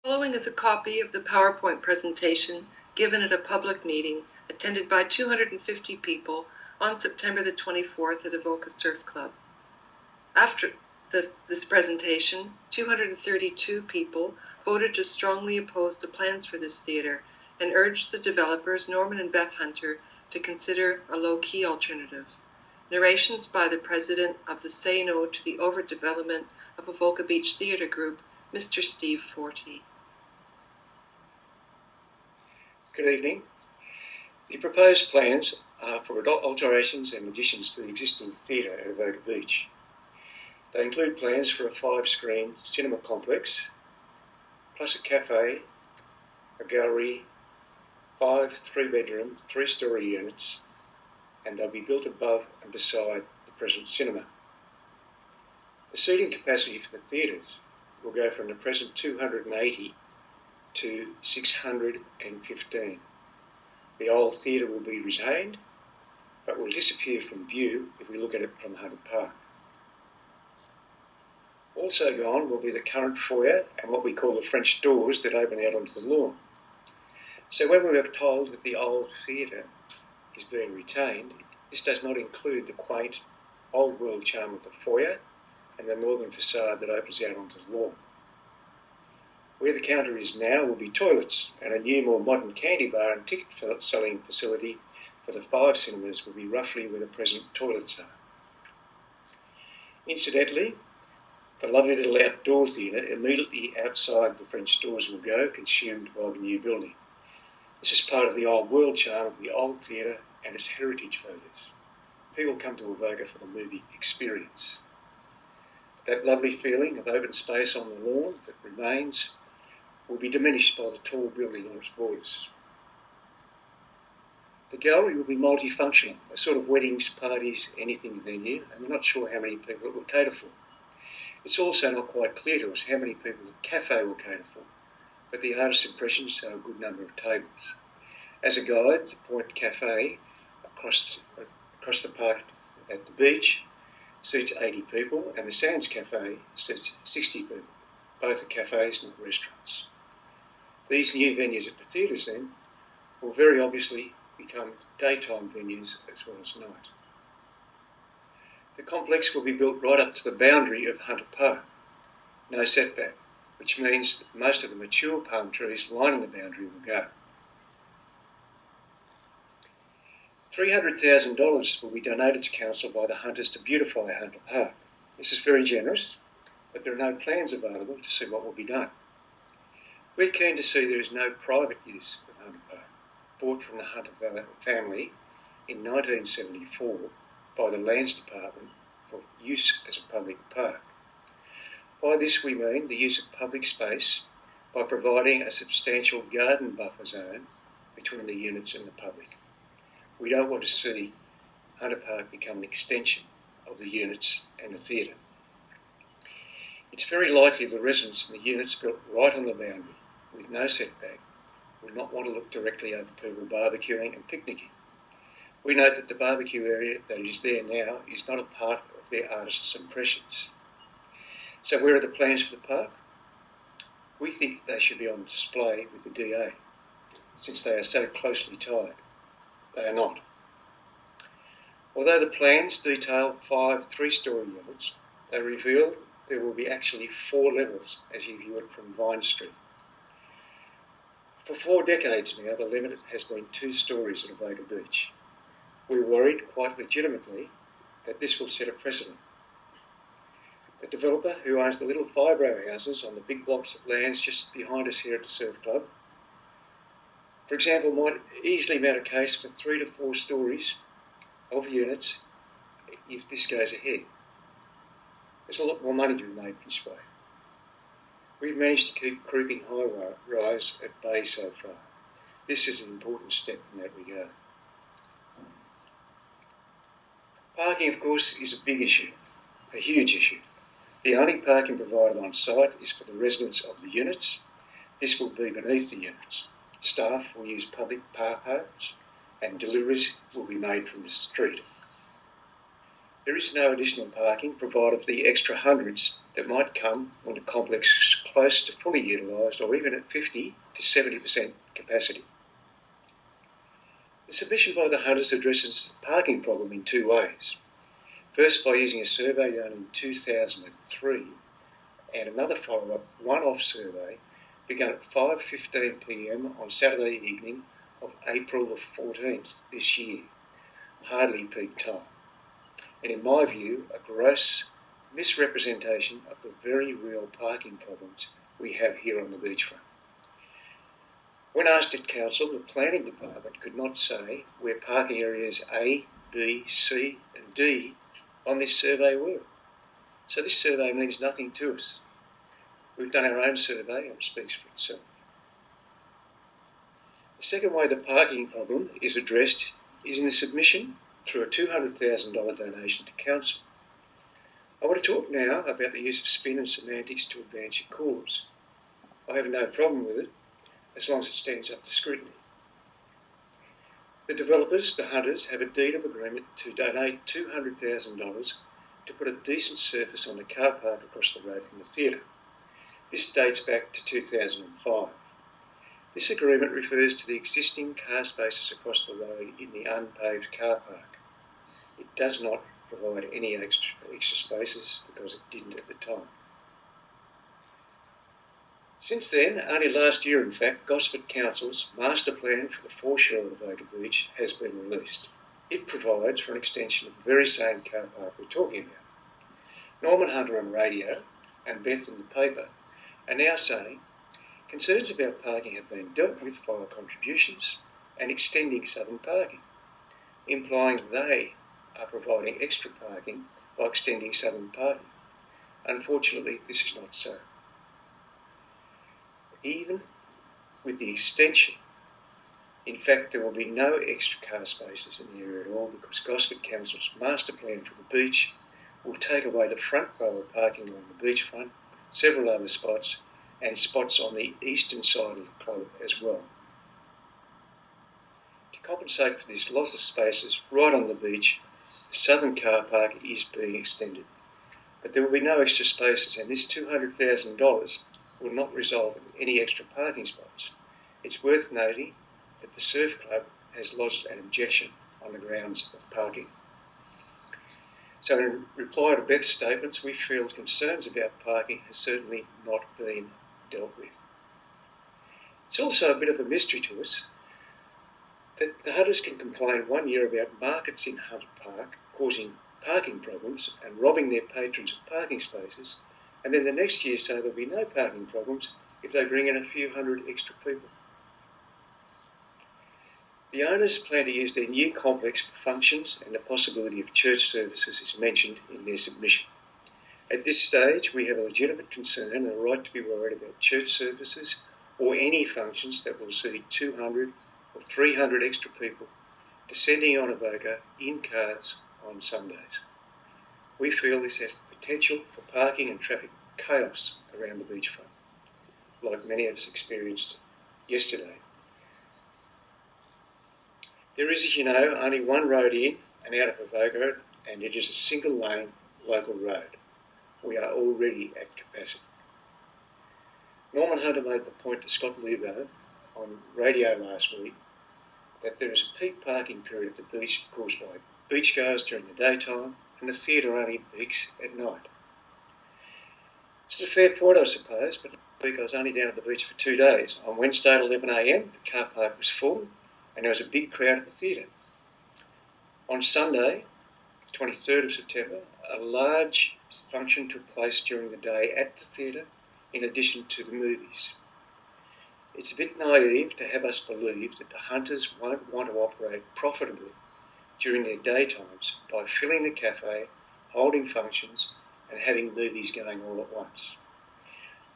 Following is a copy of the PowerPoint presentation given at a public meeting attended by 250 people on September the 24th at Avoca Surf Club. After this presentation, 232 people voted to strongly oppose the plans for this theatre and urged the developers, Norman and Beth Hunter, to consider a low-key alternative. Narrations by the president of the Say No to the Overdevelopment of Avoca Beach Theatre group, Mr. Steve Fortey. Good evening. The proposed plans are for alterations and additions to the existing theatre at Avoca Beach. They include plans for a 5-screen cinema complex, plus a cafe, a gallery, 5 3-bedroom, 3-storey units, and they'll be built above and beside the present cinema. The seating capacity for the theatres will go from the present 280 to 615. The old theatre will be retained, but will disappear from view if we look at it from Hunter Park. Also gone will be the current foyer and what we call the French doors that open out onto the lawn. So when we were told that the old theatre is being retained, this does not include the quaint old world charm of the foyer and the northern facade that opens out onto the lawn. Where the counter is now will be toilets, and a new, more modern candy bar and ticket selling facility for the 5 cinemas will be roughly where the present toilets are. Incidentally, the lovely little outdoor theatre immediately outside the French doors will go, consumed by the new building. This is part of the old world charm of the old theatre and its heritage values. People come to Avoca for the movie experience. That lovely feeling of open space on the lawn that remains will be diminished by the tall building on its borders. The gallery will be multifunctional, a sort of weddings, parties, anything venue, and we're not sure how many people it will cater for. It's also not quite clear to us how many people the cafe will cater for, but the artist's impressions show a good number of tables. As a guide, the Point Cafe across the park at the beach seats 80 people, and the Sands Cafe seats 60 people. Both are cafes, not restaurants. These new venues at the theatres then will very obviously become daytime venues as well as night. The complex will be built right up to the boundary of Hunter Park, no setback, which means that most of the mature palm trees lining the boundary will go. $300,000 will be donated to Council by the Hunters to beautify Hunter Park. This is very generous, but there are no plans available to see what will be done. We're keen to see there is no private use of Hunter Park, bought from the Hunter family in 1974 by the Lands Department for use as a public park. By this we mean the use of public space by providing a substantial garden buffer zone between the units and the public. We don't want to see Hunter Park become an extension of the units and the theatre. It's very likely the residents in the units built right on the boundary with no setback will not want to look directly over people barbecuing and picnicking. We note that the barbecue area that is there now is not a part of their artists' impressions. So where are the plans for the park? We think they should be on display with the DA, since they are so closely tied. They are not. Although the plans detail 5 3-storey units, they reveal there will be actually 4 levels as you view it from Vine Street. For 4 decades now, the limit has been 2 stories at Avoca Beach. We're worried, quite legitimately, that this will set a precedent. The developer who owns the little fibro houses on the big blocks of lands just behind us here at the Surf Club, for example, might easily mount a case for 3 to 4 stories of units if this goes ahead. There's a lot more money to be made this way. We've managed to keep creeping high-rise at bay so far. This is an important step in that regard. Parking, of course, is a big issue, a huge issue. The only parking provided on site is for the residents of the units. This will be beneath the units. Staff will use public car parks and deliveries will be made from the street. There is no additional parking provided for the extra hundreds that might come when the complex is close to fully utilised or even at 50 to 70% capacity. The submission by the hunters addresses the parking problem in two ways. First, by using a survey done in 2003 and another follow-up one-off survey begun at 5:15 p.m. on Saturday evening of April the 14th this year, hardly peak time, and in my view a gross misrepresentation of the very real parking problems we have here on the beachfront. When asked at Council, the Planning Department could not say where parking areas A, B, C and D on this survey were. So this survey means nothing to us. We've done our own survey and it speaks for itself. The second way the parking problem is addressed is in the submission through a $200,000 donation to Council. I want to talk now about the use of spin and semantics to advance your cause. I have no problem with it, as long as it stands up to scrutiny. The developers, the hunters, have a deed of agreement to donate $200,000 to put a decent surface on the car park across the road from the theatre. This dates back to 2005. This agreement refers to the existing car spaces across the road in the unpaved car park. It does not provide any extra spaces because it didn't at the time. Since then, only last year in fact, Gosford Council's master plan for the foreshore of Avoca Beach has been released. It provides for an extension of the very same car park we're talking about. Norman Hunter on radio and Beth in the paper are now saying concerns about parking have been dealt with via contributions and extending southern parking, implying they are providing extra parking by extending southern parking. Unfortunately, this is not so. Even with the extension, in fact, there will be no extra car spaces in the area at all because Gosford Council's master plan for the beach will take away the front row of parking along the beachfront, several other spots, and spots on the eastern side of the club as well. To compensate for this loss of spaces right on the beach, the southern car park is being extended. But there will be no extra spaces, and this $200,000 will not result in any extra parking spots. It's worth noting that the Surf Club has lodged an objection on the grounds of parking. So in reply to Beth's statements, we feel concerns about parking has certainly not been dealt with. It's also a bit of a mystery to us that the hunters can complain one year about markets in Hunter Park causing parking problems and robbing their patrons of parking spaces, and then the next year say there'll be no parking problems if they bring in a few hundred extra people. The owners plan to use their new complex for functions, and the possibility of church services is mentioned in their submission. At this stage, we have a legitimate concern and a right to be worried about church services or any functions that will see 200 or 300 extra people descending on Avoca in cars on Sundays. We feel this has the potential for parking and traffic chaos around the beachfront, like many of us experienced yesterday. There is, as you know, only one road in and out of Avoca, and it is a single-lane local road. We are already at capacity. Norman Hunter made the point to Scott Lebo on radio last week that there is a peak parking period at the beach caused by beachgoers during the daytime, and the theatre only peaks at night. It's a fair point, I suppose, but last week I was only down at the beach for 2 days. On Wednesday at 11 a.m, the car park was full, and there was a big crowd at the theatre. On Sunday, 23rd of September, a large function took place during the day at the theatre, in addition to the movies. It's a bit naive to have us believe that the hunters won't want to operate profitably during their daytimes by filling the cafe, holding functions, and having movies going all at once.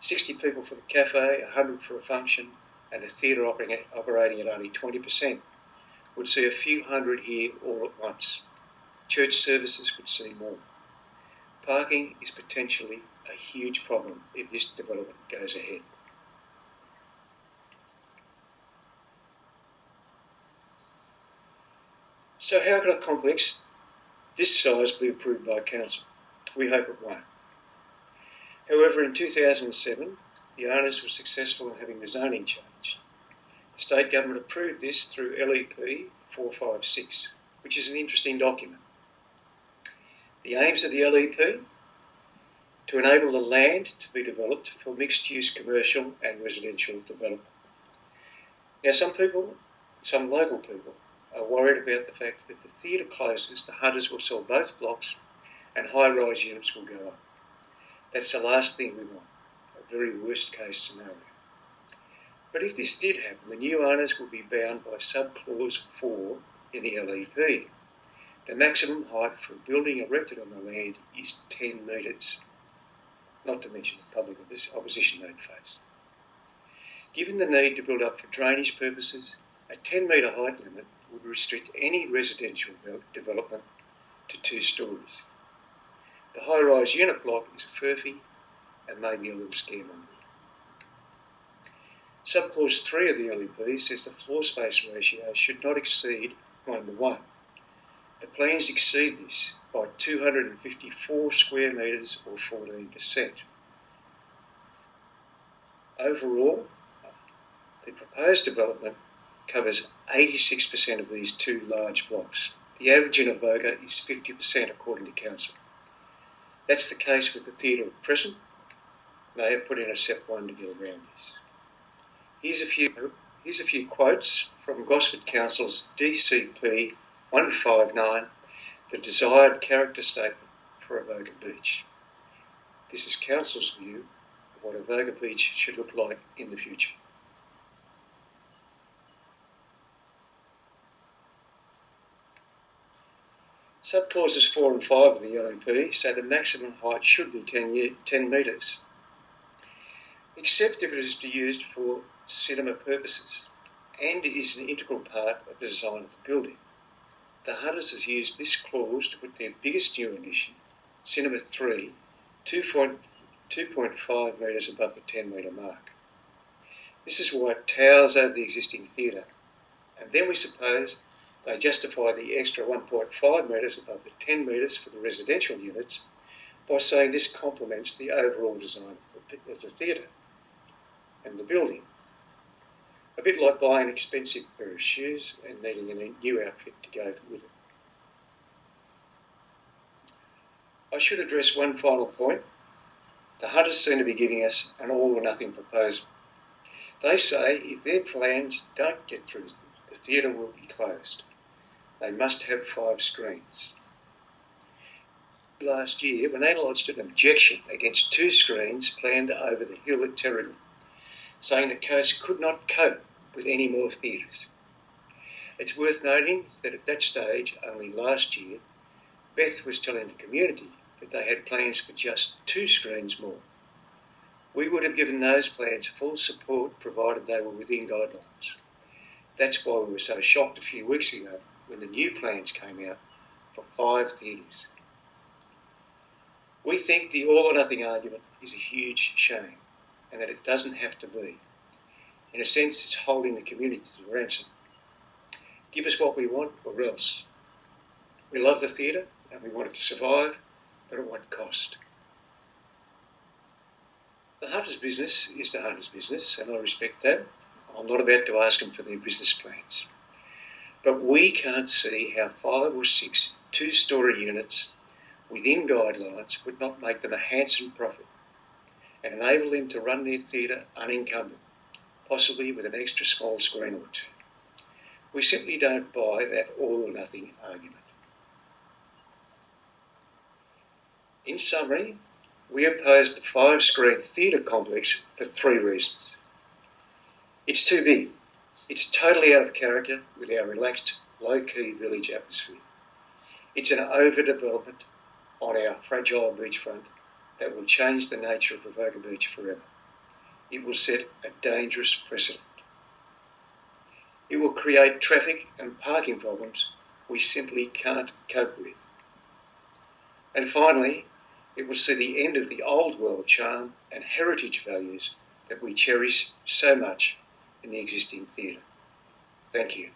60 people for the cafe, 100 for a function, and a theatre operating at only 20% would see a few hundred here all at once. Church services would see more. Parking is potentially a huge problem if this development goes ahead. So how can a complex This size will be approved by Council. We hope it won't. However, in 2007, the owners were successful in having the zoning changed. The state government approved this through LEP 456, which is an interesting document. The aims of the LEP: to enable the land to be developed for mixed-use commercial and residential development. Now, some local people, are worried about the fact that if the theatre closes, the hunters will sell both blocks and high-rise units will go up. That's the last thing we want, a very worst-case scenario. But if this did happen, the new owners will be bound by sub-clause 4 in the LEP. The maximum height for a building erected on the land is 10 metres, not to mention the public opposition they'd face. Given the need to build up for drainage purposes, a 10-metre height limit would restrict any residential development to 2 storeys. The high-rise unit block is a furphy and maybe a little scaremongering. Subclause 3 of the LEP says the floor space ratio should not exceed 1:1. The plans exceed this by 254 square metres or 14%. Overall, the proposed development covers 86% of these 2 large blocks. The average in Avoca is 50% according to Council. That's the case with the theatre at present. They have put in a SEP 1 to get around this. Here's a few quotes from Gosford Council's DCP 159, the desired character statement for Avoca Beach. This is Council's view of what Avoca Beach should look like in the future. Subclauses 4 and 5 of the LEP say the maximum height should be 10 metres, except if it is used for cinema purposes and is an integral part of the design of the building. The hunters have used this clause to put their biggest new addition, Cinema 3, 2.5 metres above the 10 metre mark. This is why it towers over the existing theatre, and then we suppose they justify the extra 1.5 metres above the 10 metres for the residential units by saying this complements the overall design of the theatre and the building. A bit like buying an expensive pair of shoes and needing a new outfit to go with it. I should address one final point. The hunters seem to be giving us an all or nothing proposal. They say if their plans don't get through, the theatre will be closed. They must have 5 screens. Last year, when they lodged an objection against 2 screens planned over the hill at Terrigal, saying the coast could not cope with any more theatres. It's worth noting that at that stage, only last year, Beth was telling the community that they had plans for just 2 screens more. We would have given those plans full support provided they were within guidelines. That's why we were so shocked a few weeks ago when the new plans came out for 5 theatres. We think the all or nothing argument is a huge shame and that it doesn't have to be. In a sense, it's holding the community to ransom. Give us what we want or else. We love the theatre and we want it to survive, but at what cost? The hunter's business is the hunter's business, and I respect that. I'm not about to ask them for their business plans. But we can't see how 5 or 6 two-storey units within guidelines would not make them a handsome profit and enable them to run their theatre unencumbered, possibly with an extra small screen or 2. We simply don't buy that all or nothing argument. In summary, we oppose the 5-screen theatre complex for 3 reasons. It's too big. It's totally out of character with our relaxed, low-key village atmosphere. It's an overdevelopment on our fragile beachfront that will change the nature of Avoca Beach forever. It will set a dangerous precedent. It will create traffic and parking problems we simply can't cope with. And finally, it will see the end of the old world charm and heritage values that we cherish so much in the existing theatre. Thank you.